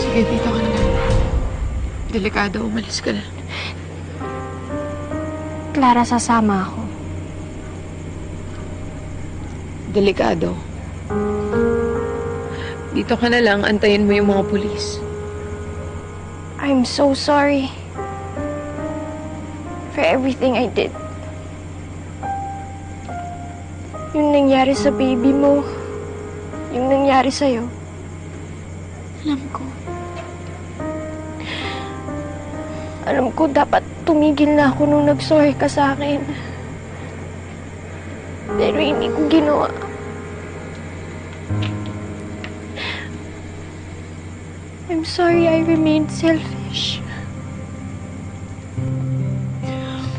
Sige, dito ka na nga. Delikado, umalis ka na. Clara, sasama ako. Delikado. Dito ka na lang, antayin mo yung mga pulis. I'm so sorry for everything I did. Yung nangyari sa baby mo, yung nangyari sa'yo. Alam ko. Alam ko, dapat tumigil na ako nung nag-sorry ka sa akin. Pero hindi ko ginawa. I'm sorry I remained selfish.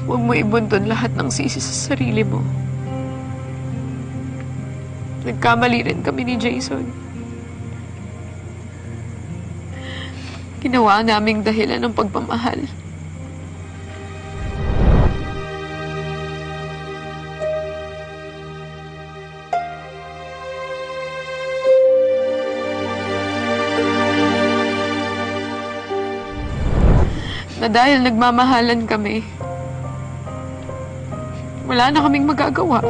Huwag mo ibuntun lahat ng sisi sa sarili mo. Nagkamali rin kami ni Jason. Ginawa naming dahilan ng pagmamahal. Na dahil nagmamahalan kami, wala na kaming magagawa.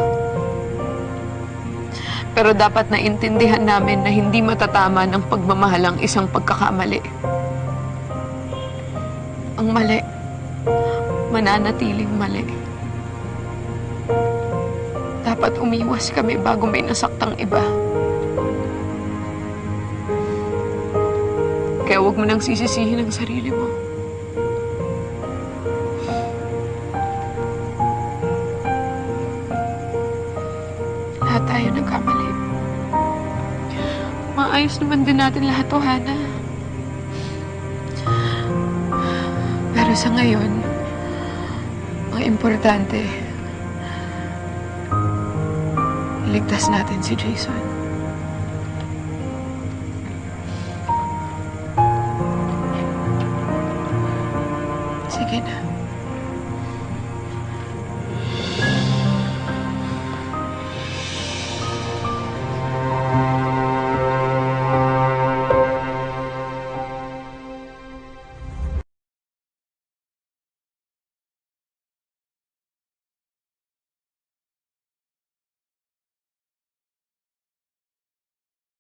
Pero dapat naintindihan namin na hindi matatama ng pagmamahal ang isang pagkakamali. Ang mali, mananatiling mali. Dapat umiwas kami bago may nasaktang iba. Kaya huwag mo nang sisisihin ang sarili mo. Lahat tayo nagkamali. Maayos naman din natin lahat, to, Hana. Pero sa ngayon, ang importante, iligtas natin si Jason.